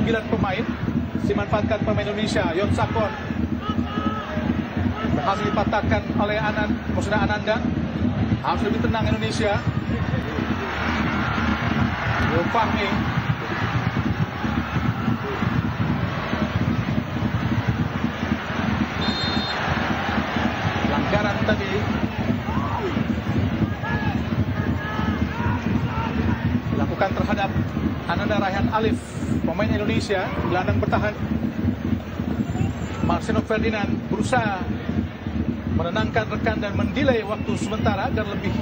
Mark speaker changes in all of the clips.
Speaker 1: 9 pemain dimanfaatkan pemain Indonesia. Yon Sakon berhasil dipatahkan oleh Ananda. Harus lebih tenang Indonesia. Yung Fahmi. Pelanggaran tadi. Dilakukan terhadap Ananda Raihan Alif, pemain Indonesia, gelandang bertahan. Marcelino Ferdinand berusaha menenangkan rekan dan mendelay waktu sementara agar lebih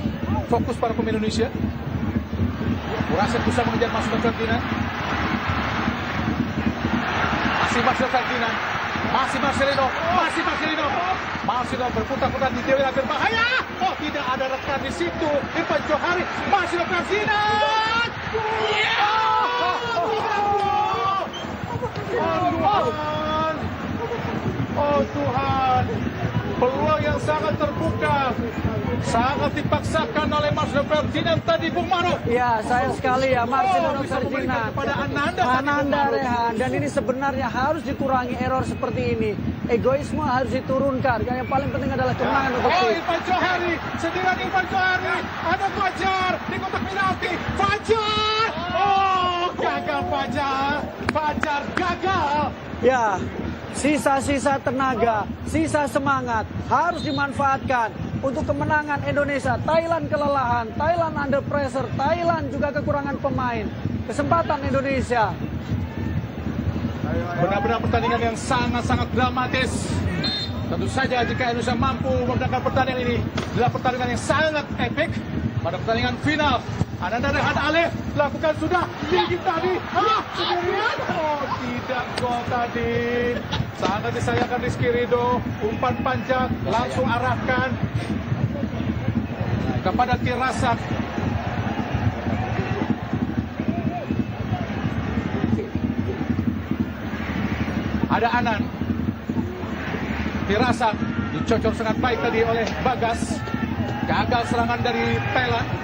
Speaker 1: fokus para pemain Indonesia. Murasid berusaha mengejar Marcelino Ferdinand. Masih Marcelino Ferdinand. Masih Marcelino. Marcelino berputar-putar di dewan berbahaya. Oh, tidak ada rekan di situ. Irfan Johari. Marcelino Ferdinand. Oh Tuhan. Peluang yang sangat terbuka, sangat dipaksakan oleh Marcelino Ferdinand tadi, Bung Maruf.
Speaker 2: Ya, sayang sekali ya Marcelino Ferdinand
Speaker 1: kepada
Speaker 2: Ananda Raihan, dan ini sebenarnya harus dikurangi error seperti ini. Egoisme harus diturunkan. Yang paling penting adalah kemenangan untuk tim.
Speaker 1: Irfan Johari, sendirian Irfan Johari. Ada Fajar di kotak penalti. Fajar. Oh, gagal Fajar. Fajar gagal.
Speaker 2: Ya, sisa-sisa tenaga, sisa semangat harus dimanfaatkan untuk kemenangan Indonesia. Thailand kelelahan, Thailand under pressure, Thailand juga kekurangan pemain. Kesempatan Indonesia.
Speaker 1: Benar-benar pertandingan yang sangat-sangat dramatis. Tentu saja jika Indonesia mampu memenangkan pertandingan ini, adalah pertandingan yang sangat epik pada pertandingan final. Ananda Raihan Alif lakukan sudah tinggi tadi. Sendirian. Oh, tidak gol tadi. Sangat disayangkan Rizky Ridho. Umpan panjang langsung arahkan kepada Tirasak. Ada Anan. Tirasak dicocok sangat baik tadi oleh Bagas. Gagal serangan dari Thailand.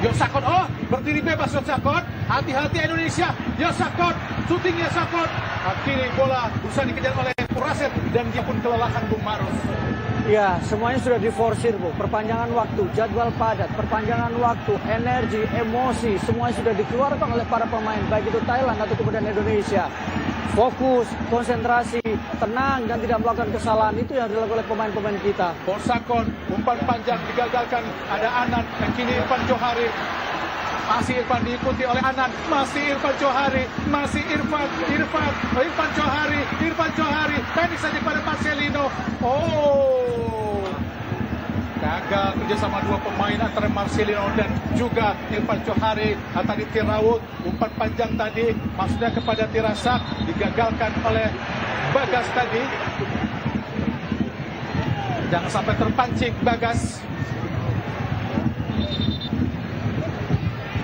Speaker 1: Yosakot, oh berdiri bebas Yosakot. Hati-hati Indonesia. Yosakot, syutingnya Yosakot. Akhirnya bola berusaha dikejar oleh Murasid dan dia pun kelelahan, Bung Maruf.
Speaker 2: Ya, semuanya sudah diforsir, Bu. Perpanjangan waktu, jadwal padat, perpanjangan waktu, energi, emosi, semuanya sudah dikeluarkan oleh para pemain, baik itu Thailand atau kemudian Indonesia. Fokus, konsentrasi, tenang, dan tidak melakukan kesalahan. Itu yang dilakukan oleh pemain-pemain kita.
Speaker 1: Borsakon, umpan panjang digagalkan. Ada Anan, dan kini Irfan Johari. Masih Irfan diikuti oleh Anan. Masih Irfan Johari. Masih Irfan Johari. Pendek saja pada Marcelino. Oh. Gagal kerjasama dua pemain antara Marcelino dan juga Irfan Johari. Tadi Tirawut, umpan panjang tadi. Maksudnya kepada Tirasak. Digagalkan oleh Bagas tadi. Jangan sampai terpancing Bagas.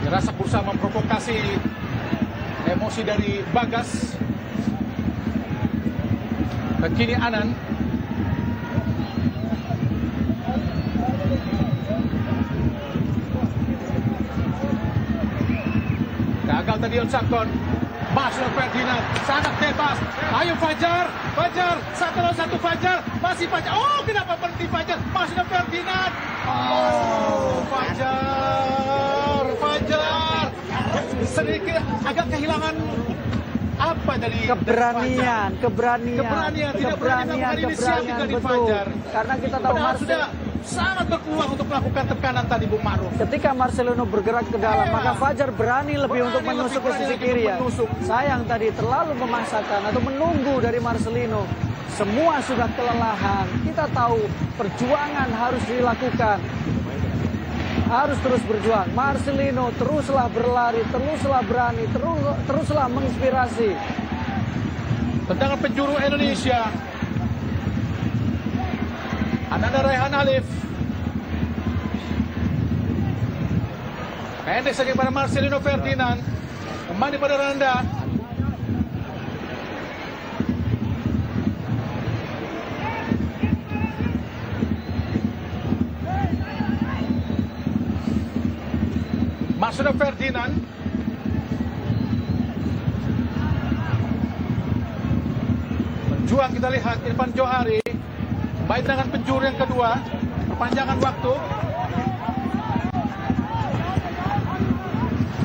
Speaker 1: Tirasak berusaha memprovokasi emosi dari Bagas. Kini Anan. Gagal tadi Yonsakon. Marcelino Ferdinand sangat bebas. Ayo Fajar. Satu lawan satu Fajar. Masih Fajar. Oh, kenapa berhenti Fajar? Marcelino Ferdinand. Oh, Fajar. Sedikit agak kehilangan apa dari
Speaker 2: keberanian
Speaker 1: tidak berani
Speaker 2: betul.
Speaker 1: Fajar.
Speaker 2: Karena kita tahu
Speaker 1: sudah sangat berpeluang untuk melakukan tekanan tadi, Bung Maruf.
Speaker 2: Ketika Marcelino bergerak ke dalam, maka Fajar berani lebih untuk menusuk ke sisi kiri ya. Sayang tadi terlalu memaksakan atau menunggu dari Marcelino. Semua sudah kelelahan. Kita tahu perjuangan harus dilakukan. Harus terus berjuang. Marcelino teruslah berlari, teruslah berani, teruslah menginspirasi.
Speaker 1: Tendangan penjuru Indonesia. Ananda Raihan Alif. Pendek saja pada Marcelino Ferdinand. Kembali pada Randa. Marcelino Ferdinand. Berjuang kita lihat Irfan Johari. Baik dengan penjuru yang kedua. Perpanjangan waktu.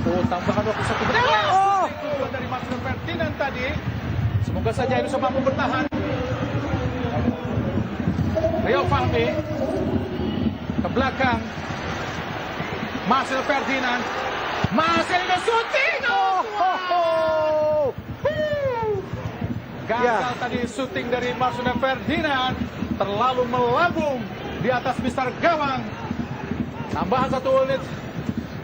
Speaker 1: Oh, tambahan waktu 1 menit. Oh, dari Marcelino Ferdinand tadi. Semoga saja Indonesia mampu bertahan. Rio Fahmi ke belakang. Marcelino Ferdinand. Marcelino shooting. Gagal tadi shooting dari Marcelino Ferdinand. Terlalu melambung di atas mistar gawang. Tambahan 1 menit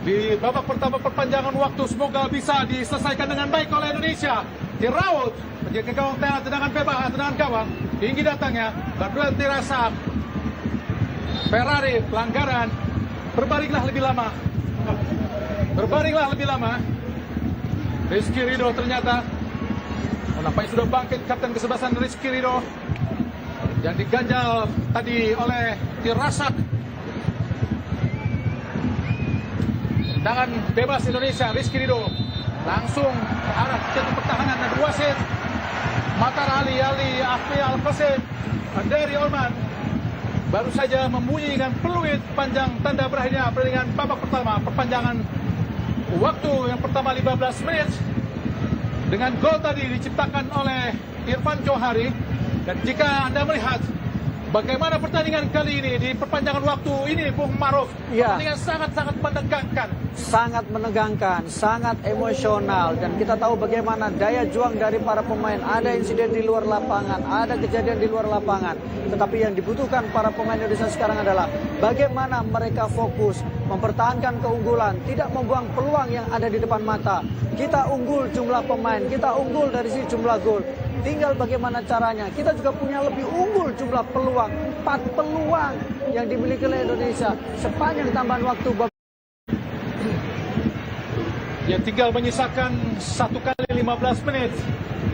Speaker 1: di babak pertama perpanjangan waktu. Semoga bisa diselesaikan dengan baik oleh Indonesia. Diraut menjaga gawang Thailand, tendangan bebas, tendangan gawang tinggi datangnya. Berduel dirasa Ferrari pelanggaran. Berbaringlah lebih lama. Rizky Ridho ternyata nampaknya sudah bangkit kapten kesebelasan Rizky Ridho yang diganjal tadi oleh Tirasak. Tendangan bebas Indonesia. Rizky Ridho langsung arah jatuh pertahanan dan wasit Matar Ali Afri Al-Qasim dari Oman baru saja membunyikan peluit panjang tanda berakhirnya pertandingan babak pertama perpanjangan waktu yang pertama 15 menit dengan gol tadi diciptakan oleh Irfan Johari. Dan jika Anda melihat bagaimana pertandingan kali ini di perpanjangan waktu ini, Bung Maruf, pertandingan sangat-sangat menegangkan.
Speaker 2: Sangat menegangkan, sangat emosional. Dan kita tahu bagaimana daya juang dari para pemain. Ada insiden di luar lapangan, ada kejadian di luar lapangan. Tetapi yang dibutuhkan para pemain Indonesia sekarang adalah bagaimana mereka fokus, mempertahankan keunggulan, tidak membuang peluang yang ada di depan mata. Kita unggul jumlah pemain, kita unggul dari sisi jumlah gol. Tinggal bagaimana caranya. Kita juga punya lebih unggul jumlah peluang. 4 peluang yang dimiliki oleh Indonesia sepanjang tambahan waktu.
Speaker 1: Ya, tinggal menyisakan 1 kali 15 menit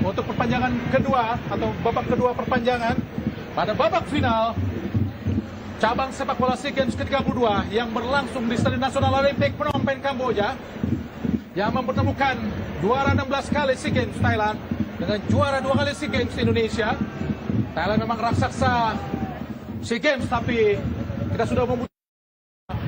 Speaker 1: untuk perpanjangan kedua atau babak kedua perpanjangan pada babak final cabang sepak bola SEA Games ke-32 yang berlangsung di Stadion Nasional Olimpik Phnom Penh, Kamboja, yang mempertemukan juara 16 kali SEA Games Thailand dengan juara 2 kali SEA Games Indonesia. Thailand memang raksasa SEA Games, tapi kita sudah membutuhkan.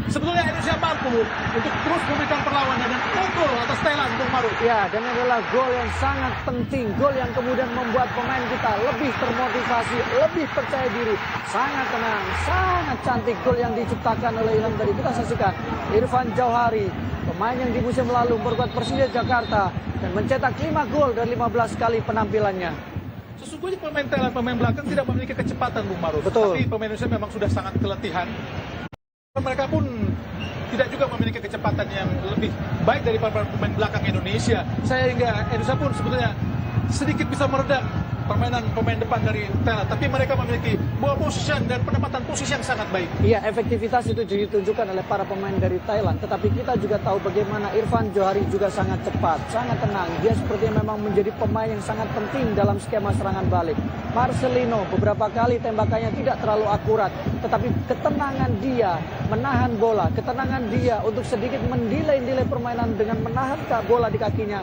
Speaker 1: Sebetulnya Indonesia mampu untuk terus memberikan perlawanan dan unggul atas Thailand, Bung Maruf.
Speaker 2: Ya, dan adalah gol yang sangat penting. Gol yang kemudian membuat pemain kita lebih termotivasi, lebih percaya diri. Sangat tenang, sangat cantik gol yang diciptakan oleh Ilham tadi. Kita saksikan Irfan Johari, pemain yang di musim lalu memperkuat Persija Jakarta dan mencetak 5 gol dari 15 kali penampilannya.
Speaker 1: Sesungguhnya pemain Thailand, pemain belakang tidak memiliki kecepatan, Bung Maruf.
Speaker 2: Betul.
Speaker 1: Tapi pemain Indonesia memang sudah sangat keletihan. Mereka pun tidak juga memiliki kecepatan yang lebih baik daripada pemain belakang Indonesia. Sehingga Indonesia pun sebetulnya sedikit bisa meredam permainan pemain depan dari Thailand. Tapi mereka memiliki ball position dan penempatan posisi yang sangat baik.
Speaker 2: Iya, efektivitas itu ditunjukkan oleh para pemain dari Thailand. Tetapi kita juga tahu bagaimana Irfan Johari juga sangat cepat, sangat tenang. Dia sepertinya memang menjadi pemain yang sangat penting dalam skema serangan balik. Marcelino beberapa kali tembakannya tidak terlalu akurat. Tetapi ketenangan dia menahan bola, ketenangan dia untuk sedikit mendelay permainan dengan menahan bola di kakinya.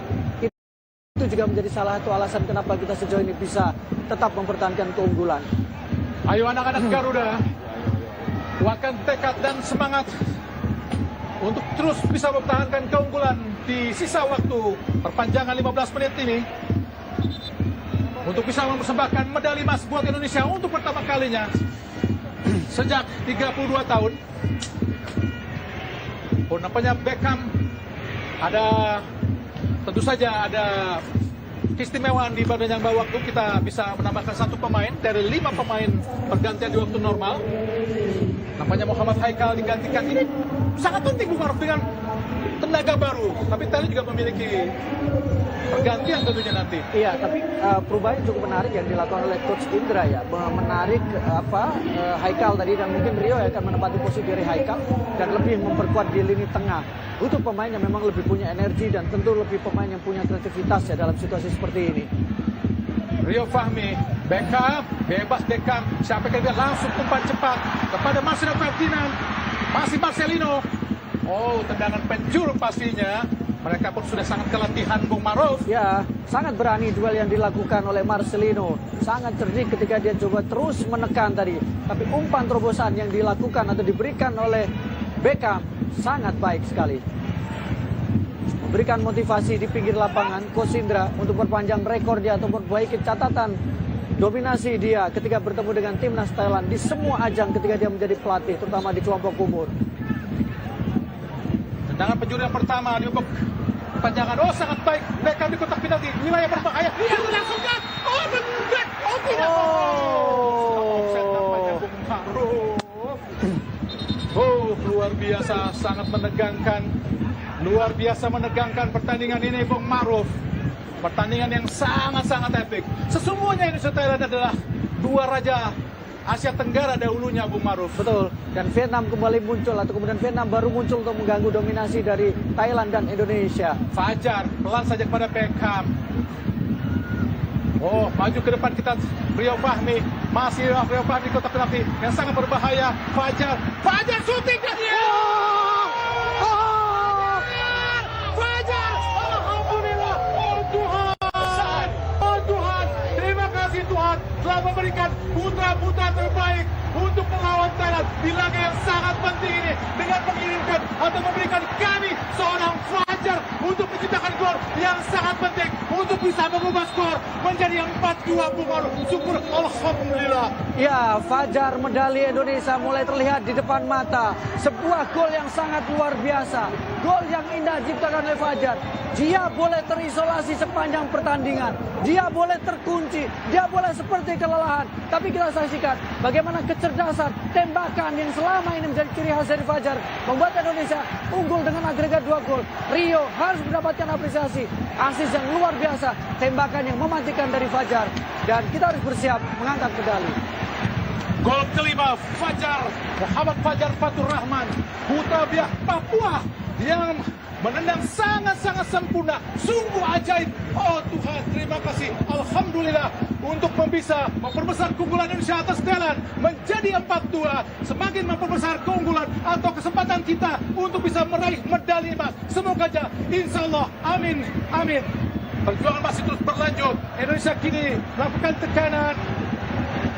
Speaker 2: Itu juga menjadi salah satu alasan kenapa kita sejauh ini bisa tetap mempertahankan keunggulan.
Speaker 1: Ayo anak-anak Garuda, kuatkan tekad dan semangat untuk terus bisa mempertahankan keunggulan di sisa waktu perpanjangan 15 menit ini. Untuk bisa mempersembahkan medali emas buat Indonesia untuk pertama kalinya sejak 32 tahun. Oh, nampaknya Beckham tentu saja ada keistimewaan di perpanjangan waktu. Kita bisa menambahkan 1 pemain dari 5 pemain pergantian di waktu normal. Nampaknya Muhammad Haikal digantikan. Ini sangat penting, Bung Maruf, dengan tenaga baru. Tapi Thailand juga memiliki pergantian tentunya nanti.
Speaker 2: Iya, tapi perubahan cukup menarik yang dilakukan oleh Coach Indra ya, menarik Haikal tadi, dan mungkin Rio akan menempati posisi dari Haikal dan lebih memperkuat di lini tengah. Butuh pemain yang memang lebih punya energi dan tentu lebih pemain yang punya kreativitas ya dalam situasi seperti ini.
Speaker 1: Rio Fahmi, Beckham, bebas Beckham, siapa yang dia langsung umpan cepat kepada Marcelino Ferdinand, masih Marcelino, Oh, tendangan penjuru pastinya. Mereka pun sudah sangat kelatihan, Bung Maruf.
Speaker 2: Ya, sangat berani duel yang dilakukan oleh Marcelino. Sangat cerdik ketika dia coba terus menekan tadi. Tapi umpan terobosan yang dilakukan atau diberikan oleh Beckham sangat baik sekali. Memberikan motivasi di pinggir lapangan Coach Indra untuk perpanjang rekor dia atau memperbaiki catatan dominasi dia ketika bertemu dengan timnas Thailand di semua ajang ketika dia menjadi pelatih, terutama di kelompok umur.
Speaker 1: Tendangan penjuru yang pertama di babak perpanjangan. Oh, sangat baik. Beckham di kotak penalti, wilayah berbahaya. Dia langsung kan. Oh, tidak. Oh, tidak. Offside tampaknya Bung Maruf. Oh, luar biasa, sangat menegangkan. Luar biasa menegangkan pertandingan ini, Bung Maruf. Pertandingan yang sangat-sangat epik. Sesungguhnya Indonesia Thailand adalah dua raja Asia Tenggara dahulunya, Bung Maruf.
Speaker 2: Betul. Dan Vietnam kembali muncul atau kemudian Vietnam baru muncul untuk mengganggu dominasi dari Thailand dan Indonesia.
Speaker 1: Fajar pelan saja kepada Beckham. Oh, maju ke depan kita Rio Fahmi. Masih Rio Fahmi kotak penalti yang sangat berbahaya. Fajar syuting dan Fajar! Alhamdulillah! Oh Tuhan! Oh Tuhan! Terima kasih Tuhan telah memberikan putra-putra terbaik untuk melawan Thailand di laga yang sangat penting ini dengan mengirimkan atau memberikan kami seorang Fajar untuk menciptakan gol yang sangat penting untuk bisa mengubah skor menjadi 4-2, Bung Maruf. Syukur Alhamdulillah.
Speaker 2: Ya, Fajar medali Indonesia mulai terlihat di depan mata. Sebuah gol yang sangat luar biasa. Gol yang indah diciptakan oleh Fajar. Dia boleh terisolasi sepanjang pertandingan. Dia boleh terkunci. Dia boleh seperti kelelahan. Tapi kita saksikan bagaimana kecerdasan tembakan yang selama ini menjadi ciri khas dari Fajar membuat Indonesia unggul dengan agregat 2 gol. Rio harus mendapatkan apresiasi. Asis yang luar biasa. Tembakan yang mematikan dari Fajar. Dan kita harus bersiap mengangkat medali.
Speaker 1: Gol kelima Fajar, Muhammad Fajar Fatur Rahman, Putra Biak Papua yang menendang sangat-sangat sempurna. Sungguh ajaib. Oh Tuhan, terima kasih. Alhamdulillah untuk bisa memperbesar keunggulan Indonesia atas Thailand menjadi 4-2. Semakin memperbesar keunggulan atau kesempatan kita untuk bisa meraih medali emas. Semoga aja, insya Allah. Amin. Amin. Perjuangan masih terus berlanjut. Indonesia kini melakukan tekanan.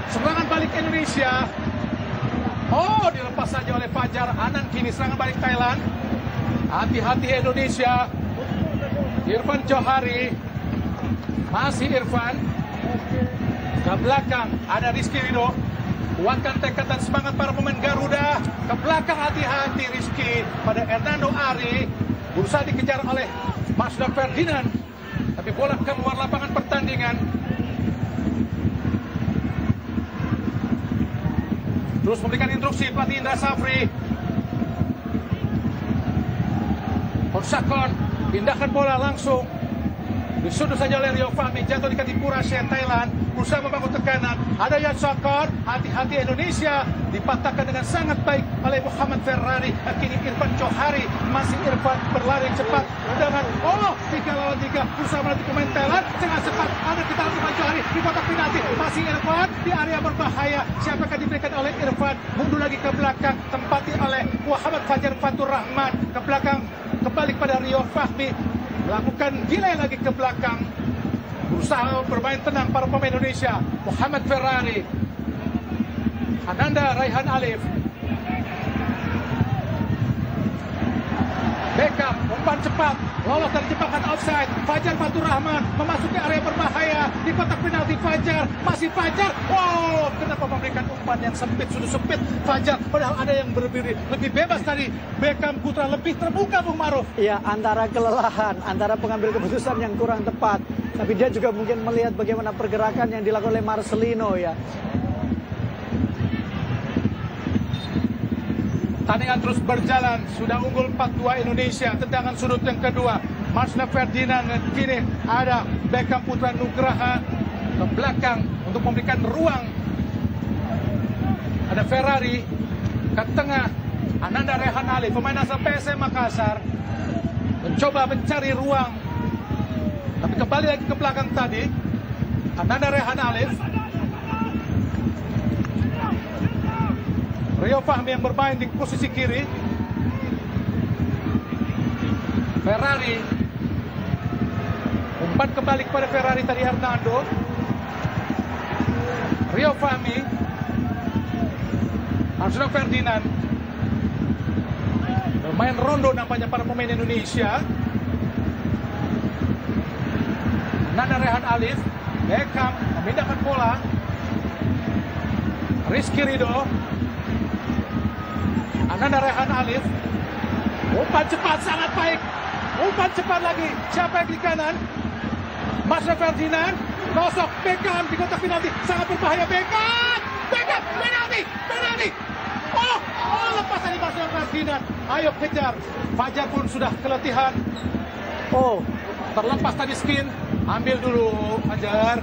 Speaker 1: Serangan balik Indonesia. Oh, dilepas saja oleh Fajar. Anang kini serangan balik Thailand. Hati-hati Indonesia. Irfan Johari. Masih Irfan. Ke belakang ada Rizky Ridho. Kuatkan tekad dan semangat para pemain Garuda. Ke belakang hati-hati Rizky pada Hernando Ari. Berusaha dikejar oleh Masda Ferdinand. Tapi bola keluar lapangan pertandingan. Terus memberikan instruksi pelatih Indra Safri. Horsakon pindahkan bola langsung. Disundul saja oleh Rio Fahmi, jatuh di kaki Purasya Thailand. Berusaha membangun tekanan. Ada Yansakon, hati-hati Indonesia. Dipatahkan dengan sangat baik oleh Muhammad Ferrari. Kini Irfan Johari, masih Irfan berlari cepat. Dengan 3 lawan 3. Berusaha melatih pemain Thailand. Sangat cepat. Ada kita Irfan Johari di kotak penalti. Masih Irfan di area berbahaya. Siapa akan diberikan oleh Irfan? Mundur lagi ke belakang. Tempati oleh Muhammad Fajar Fatur Rahman. Ke belakang. Kembali kepada Rio Fahmi. Melakukan delay lagi ke belakang. Berusaha bermain tenang para pemain Indonesia. Muhammad Ferrari. Ananda Raihan Alif. Beckham, umpan cepat. Lolos dari jebakan offside. Fajar Fatur Rahman memasuki area berbahaya. Di kotak penalti Fajar. Masih Fajar. Wow, kenapa memberikan umpan yang sempit? Sudah sempit Fajar. Padahal ada yang berdiri lebih bebas tadi. Beckham Putra lebih terbuka, Bung Maruf.
Speaker 2: Ya, antara kelelahan, antara pengambil keputusan yang kurang tepat. Tapi dia juga mungkin melihat bagaimana pergerakan yang dilakukan oleh Marcelino ya.
Speaker 1: Pertandingan terus berjalan. Sudah unggul 4-2 Indonesia. Tendangan sudut yang kedua. Marsna Ferdinand. Kini ada Beckham Putra Nugraha ke belakang untuk memberikan ruang. Ada Ferrari ke tengah. Ananda Rehan Ali, pemain asal PSM Makassar, mencoba mencari ruang. Tapi kembali lagi ke belakang tadi. Ananda Rehan Alif. Rio Fahmi yang bermain di posisi kiri. Ferrari. Umpan kembali kepada Ferrari tadi Hernando. Rio Fahmi. Arjuna Ferdinand. Bermain rondo nampaknya para pemain Indonesia. Nanda Rehan Alif. Beckham memindahkan bola. Rizky Ridho. Ananda Rehan Alif. Umpan cepat sangat baik. Umpan cepat lagi. Siapa yang di kanan? Arjuna Ferdinand. Kosok Beckham di kotak penalti. Sangat berbahaya Beckham. Beckham penalti. Penalti. Oh, lepas tadi Arjuna Ferdinand. Ayo kejar. Fajar pun sudah keletihan. Oh, terlepas tadi Skin. Ambil dulu Fajar.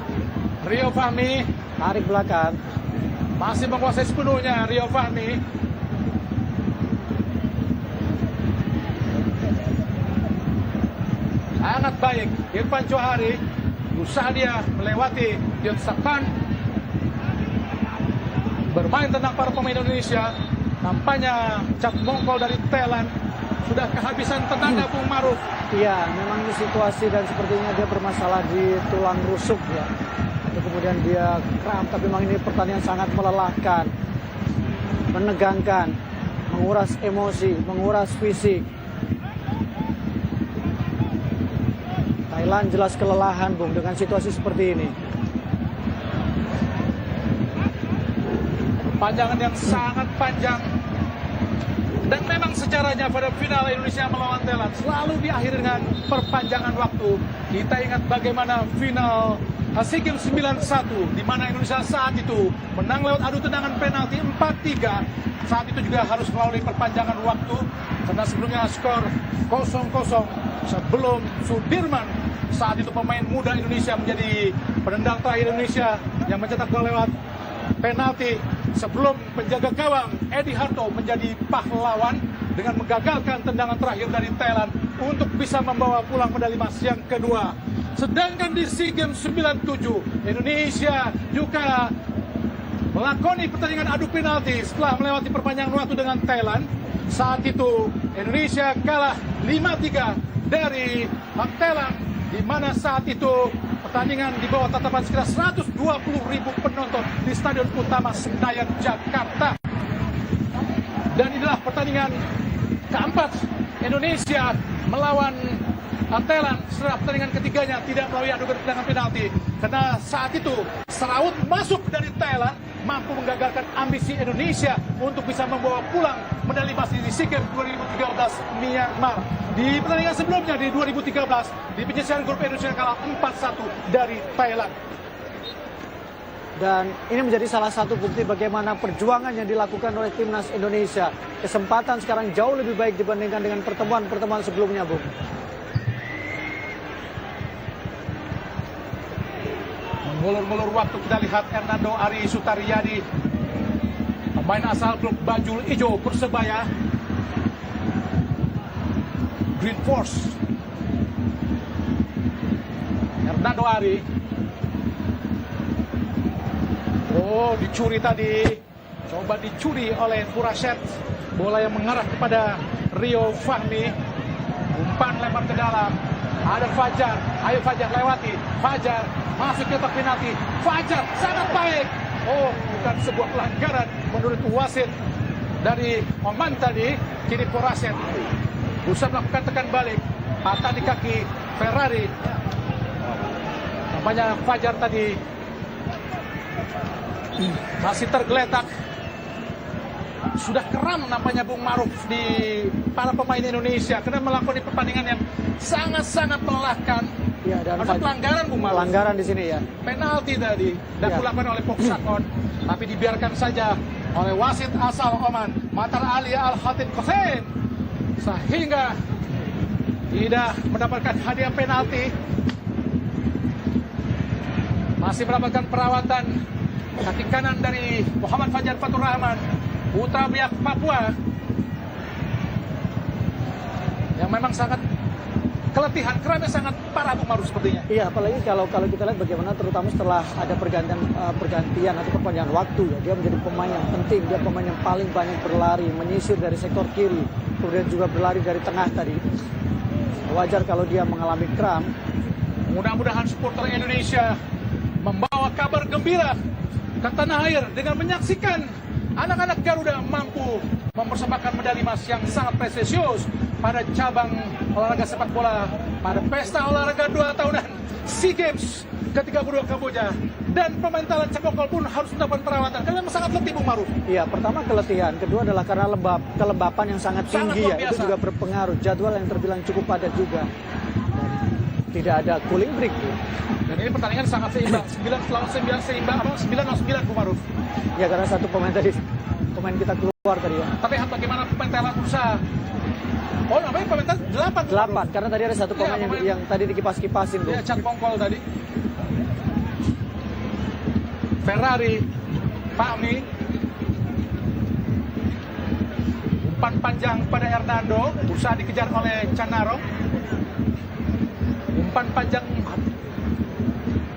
Speaker 1: Rio Fahmi
Speaker 2: Tarik belakang.
Speaker 1: masih menguasai sepenuhnya Rio Fahmi. Sangat baik Irfan Johari. Usaha dia melewati Dion Sakpan. Bermain tenang para pemain Indonesia. Nampaknya Cap Mongkol dari Thailand sudah kehabisan tenaga Bung Maruf.
Speaker 2: Iya, memang ini situasi dan sepertinya dia bermasalah di tulang rusuk ya. Lalu kemudian dia kram, tapi memang ini pertandingan sangat melelahkan, menegangkan, menguras emosi, menguras fisik. Thailand jelas kelelahan, Bung, dengan situasi seperti ini.
Speaker 1: Panjangan yang sangat panjang. Dan memang sejarahnya pada final Indonesia melawan Thailand selalu diakhiri dengan perpanjangan waktu. Kita ingat bagaimana final SEA Games 91 di mana Indonesia saat itu menang lewat adu tendangan penalti 4-3. Saat itu juga harus melalui perpanjangan waktu karena sebelumnya skor 0-0 sebelum Sudirman saat itu pemain muda Indonesia menjadi penendang terakhir Indonesia yang mencetak gol lewat penalti sebelum penjaga gawang Edi Harto menjadi pahlawan dengan menggagalkan tendangan terakhir dari Thailand untuk bisa membawa pulang medali emas yang kedua. Sedangkan di SEA Games 97 Indonesia juga melakoni pertandingan adu penalti setelah melewati perpanjangan waktu dengan Thailand. Saat itu Indonesia kalah 5-3 dari Thailand, di mana saat itu pertandingan di bawah tatapan sekitar 120.000 penonton di Stadion Utama Senayan, Jakarta. Dan inilah pertandingan keempat Indonesia melawan Thailand setelah pertandingan ketiganya tidak melalui adu tendangan penalti. Karena saat itu Seraut masuk dari Thailand mampu menggagalkan ambisi Indonesia untuk bisa membawa pulang medali emas di SEA Games 2013 Myanmar. Di pertandingan sebelumnya di 2013 di penyisihan grup Indonesia kalah 4-1 dari Thailand.
Speaker 2: Dan ini menjadi salah satu bukti bagaimana perjuangan yang dilakukan oleh timnas Indonesia. Kesempatan sekarang jauh lebih baik dibandingkan dengan pertemuan-pertemuan sebelumnya, Bung.
Speaker 1: Mengulur-ngulur waktu kita lihat Hernando Ari Sutariyadi, pemain asal klub Bajul Ijo Persebaya Green Force. Hernando Ari. Oh, dicuri tadi. Coba dicuri oleh Furaset. Bola yang mengarah kepada Rio Fahmi. Umpan lempar ke dalam. Ada Fajar. Ayo Fajar lewati. Fajar masuk ke kotak penalti. Fajar sangat baik. Oh, bukan sebuah pelanggaran menurut wasit dari Oman tadi. Kini Furaset berusaha melakukan tekan balik. Patah di kaki Ferrari. Nampaknya Fajar tadi masih tergeletak. Sudah keram nampaknya Bung Maruf di para pemain Indonesia karena melakukan pertandingan yang sangat-sangat melelahkan.
Speaker 2: Ya, dan
Speaker 1: ada pelanggaran Bung Maruf.
Speaker 2: Pelanggaran di sini ya.
Speaker 1: Penalti tadi dan dilakukan oleh Poksakon, tapi dibiarkan saja oleh wasit asal Oman, Matar Ali Al-Khatib Kosen, sehingga tidak mendapatkan hadiah penalti. Masih mendapatkan perawatan kaki kanan dari Muhammad Fajar Fatur Rahman, putra Biak Papua, yang memang sangat keletihan, keramnya sangat parah Bung Maruf sepertinya.
Speaker 2: Iya, apalagi kalau kita lihat bagaimana terutama setelah ada pergantian atau perpanjangan waktu ya, dia menjadi pemain yang penting, dia pemain yang paling banyak berlari, menyisir dari sektor kiri, kemudian juga berlari dari tengah tadi. Wajar kalau dia mengalami kram.
Speaker 1: Mudah-mudahan supporter Indonesia membawa kabar gembira ke tanah air dengan menyaksikan anak-anak Garuda mampu mempersembahkan medali emas yang sangat prestisius pada cabang olahraga sepak bola pada pesta olahraga 2 tahunan SEA Games ke-32 Kamboja. Dan pemain Thailand Cakokol pun harus mendapatkan perawatan karena memang sangat letih, Bung Maruf.
Speaker 2: Iya, pertama keletihan, kedua adalah karena kelembapan yang sangat tinggi ya, itu juga berpengaruh. Jadwal yang terbilang cukup padat juga. Dan tidak ada cooling break.
Speaker 1: Dan ini pertandingan sangat seimbang, 9 lawan 9 seimbang, 9 lawan 9, Bung Maruf.
Speaker 2: Ya karena satu pemain kita keluar tadi ya.
Speaker 1: Tapi lihat bagaimana pemain Thailand berusaha. Oh, namanya pemain Thailand 8.
Speaker 2: 8, karena tadi ada satu pemain yang tadi dikipas-kipasin.
Speaker 1: Ya, Cak Pongkol tadi. Ferrari, Fahmi, umpan panjang pada Hernando, berusaha dikejar oleh Canaro. Umpan panjang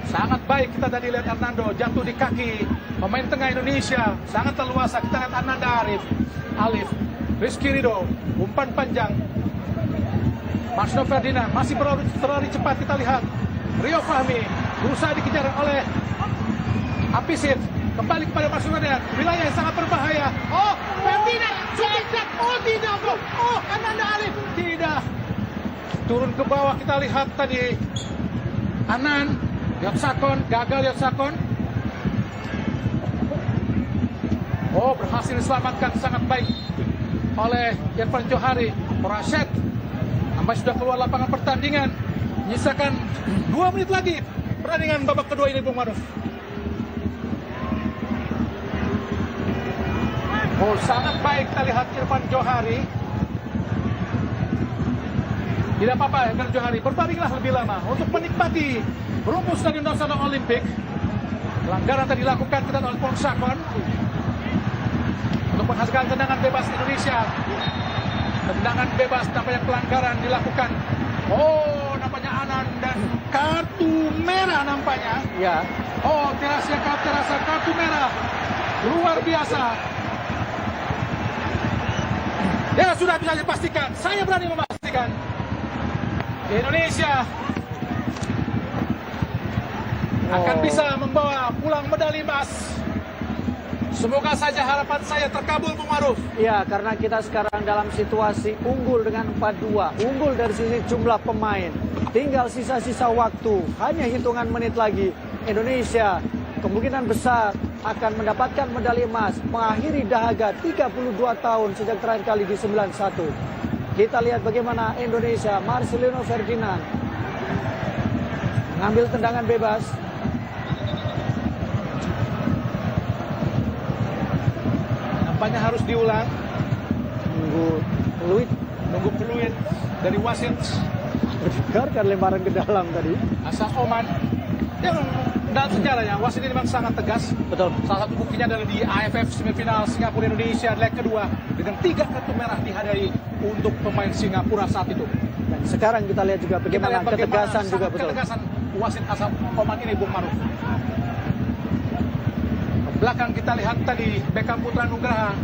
Speaker 1: sangat baik, kita tadi lihat Hernando jatuh di kaki pemain tengah Indonesia, sangat leluasa. Kita lihat Ananda Alif, Rizky Ridho, umpan panjang. Marsno Ferdinand masih berlari cepat, kita lihat Rio Fahmi berusaha dikejar oleh Apisit, kembali kepada Marsno Ferdinand, wilayah yang sangat berbahaya. Oh, Ferdinand, shooting, oh tidak, oh Ananda Alif, tidak. Turun ke bawah, kita lihat tadi Anan Yatsakon, gagal Yatsakon. Oh, berhasil diselamatkan sangat baik oleh Irfan Johari. Rashed sampai sudah keluar lapangan pertandingan. Menyisakan 2 menit lagi pertandingan babak kedua ini, Bung Maruf. Oh, sangat baik kita lihat Irfan Johari. Tidak apa-apa, Irfan Johari, berbaringlah lebih lama untuk menikmati rumput Stadion Nasional Olimpik. Pelanggaran tadi dilakukan kita oleh Ponsakon untuk menghasilkan tendangan bebas Indonesia. Tendangan bebas, nampaknya pelanggaran dilakukan. Oh, nampaknya Anan dan kartu merah nampaknya.
Speaker 2: Ya.
Speaker 1: Oh, terasa kartu merah. Luar biasa. Ya, sudah bisa dipastikan. Saya berani memastikan. Indonesia akan bisa membawa pulang medali emas. Semoga saja harapan saya terkabul, Bung Maruf.
Speaker 2: Ya, karena kita sekarang dalam situasi unggul dengan 4-2. Unggul dari sisi jumlah pemain. Tinggal sisa-sisa waktu. Hanya hitungan menit lagi. Indonesia kemungkinan besar akan mendapatkan medali emas. Mengakhiri dahaga 32 tahun sejak terakhir kali di 91. Kita lihat bagaimana Indonesia, Marcelino Ferdinand mengambil tendangan bebas.
Speaker 1: Nampaknya harus diulang.
Speaker 2: Nunggu peluit
Speaker 1: dari wasit.
Speaker 2: Mendengarkan lemparan ke dalam tadi.
Speaker 1: Asal Oman. Yang dalam sejarahnya wasit ini memang sangat tegas.
Speaker 2: Betul.
Speaker 1: Salah satu buktinya adalah di AFF semifinal Singapura Indonesia leg kedua dengan 3 kartu merah dihadiri untuk pemain Singapura saat itu.
Speaker 2: Dan sekarang kita lihat juga bagaimana ketegasan juga, betul.
Speaker 1: Ketegasan wasit asal Oman ini, Bung Maruf. Ke belakang kita lihat tadi Beckham Putra Nugraha.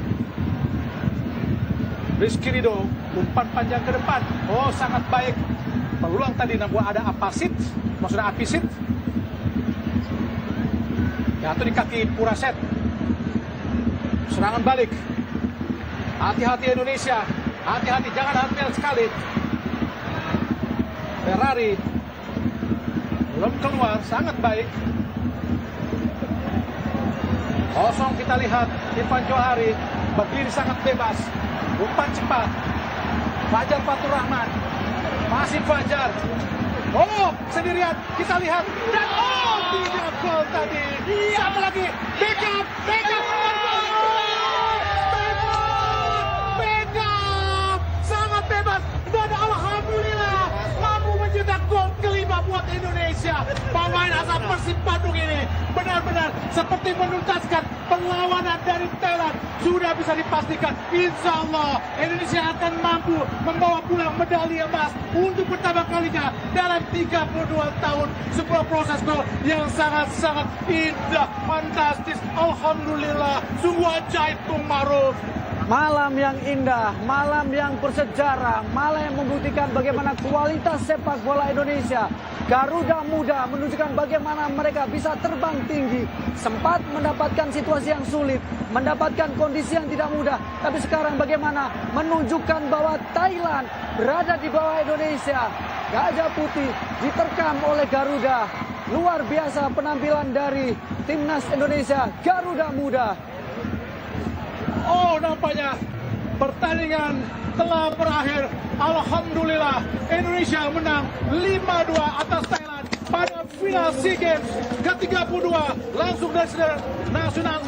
Speaker 1: Rizky Ridho, umpan panjang ke depan. Oh, sangat baik. Peluang tadi namun ada Apisit. Jatuh di kaki Puraset. Serangan balik. Hati-hati Indonesia. Hati-hati, jangan hamil sekali. Ferrari belum keluar, sangat baik. Kosong kita lihat Irfan Johari berdiri sangat bebas. Umpan cepat. Fajar Fatur Rahman. Masih Fajar. Oh, sendirian. Kita lihat. Dan oh, tidak gol tadi. Siapa lagi? Beckham. Sangat bebas. Dan alhamdulillah mampu mencetak gol kelima buat Indonesia. Pemain asal Persib Bandung ini benar-benar seperti menuntaskan perlawanan dari Thailand. Sudah bisa dipastikan, insya Allah Indonesia akan mampu membawa pulang medali emas untuk pertama kalinya dalam 32 tahun. Sebuah proses gol yang sangat-sangat indah, fantastis. Alhamdulillah, sungguh ajaib, Bung Maruf.
Speaker 2: Malam yang indah, malam yang bersejarah, malam yang membuktikan bagaimana kualitas sepak bola Indonesia. Garuda Muda menunjukkan bagaimana mereka bisa terbang tinggi. Sempat mendapatkan situasi yang sulit, mendapatkan kondisi yang tidak mudah. Tapi sekarang bagaimana menunjukkan bahwa Thailand berada di bawah Indonesia. Gajah Putih diterkam oleh Garuda. Luar biasa penampilan dari timnas Indonesia, Garuda Muda.
Speaker 1: Oh, nampaknya pertandingan telah berakhir. Alhamdulillah, Indonesia menang 5-2 atas Thailand pada final SEA Games ke-32 langsung dari Nasional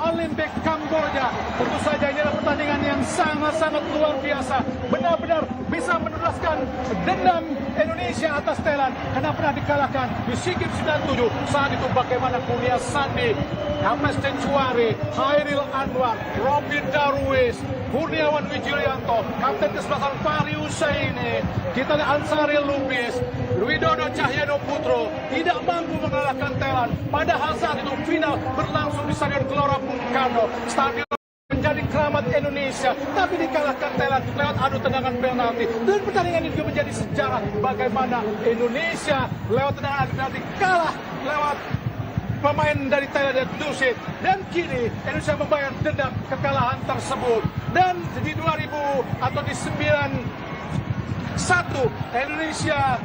Speaker 1: Olympic Kamboja. Tentu saja ini adalah pertandingan yang sangat-sangat luar biasa. Benar-benar bisa meneruskan dendam Indonesia atas Thailand karena pernah dikalahkan di SEA Games 97. Saat itu bagaimana Kurnia Sandi, Hames Tencuari, Hairil Anwar, Robin Darwis, Kurniawan Wijilianto, Kapten Kesebelasan Fahri Husaini, kita lihat Ansari Lubis, Widodo Cahyono Putro tidak mampu mengalahkan Thailand. Padahal saat itu final berlangsung di Stadion Gelora Bung Karno, stadion menjadi keramat Indonesia, tapi dikalahkan Thailand lewat adu tendangan penalti. Dan pertandingan ini juga menjadi sejarah bagaimana Indonesia lewat tendangan adu penalti kalah lewat pemain dari Thailand dan Dusit. Dan kini Indonesia membayar dendam kekalahan tersebut. Dan di 2000 atau di 91 Indonesia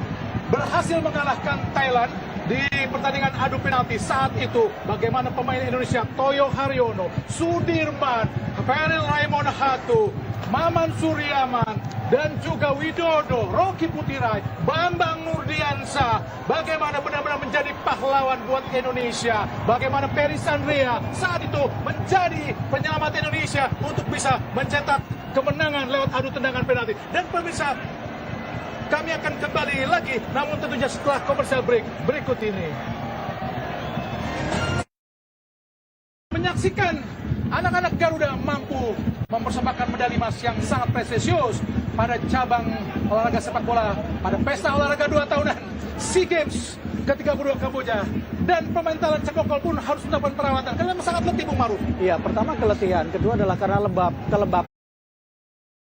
Speaker 1: berhasil mengalahkan Thailand di pertandingan adu penalti. Saat itu bagaimana pemain Indonesia Toyo Haryono, Sudirman, Feril Raimon Hatu, Maman Suryaman, dan juga Widodo, Rocky Putirai, Bambang Nurdiansa, bagaimana benar-benar menjadi pahlawan buat Indonesia. Bagaimana Peris Andrea saat itu menjadi penyelamat Indonesia untuk bisa mencetak kemenangan lewat adu tendangan penalti. Dan pemirsa, kami akan kembali lagi, namun tentunya setelah komersial break berikut ini. Menyaksikan anak-anak Garuda mampu mempersembahkan medali emas yang sangat prestisius pada cabang olahraga sepak bola pada pesta olahraga 2 tahunan SEA Games ke-32 Kamboja. Dan pemain Thailand Cekokol pun harus mendapatkan perawatan karena sangat letih, Bung Maru.
Speaker 2: Iya, pertama keletihan, kedua adalah karena kelembab.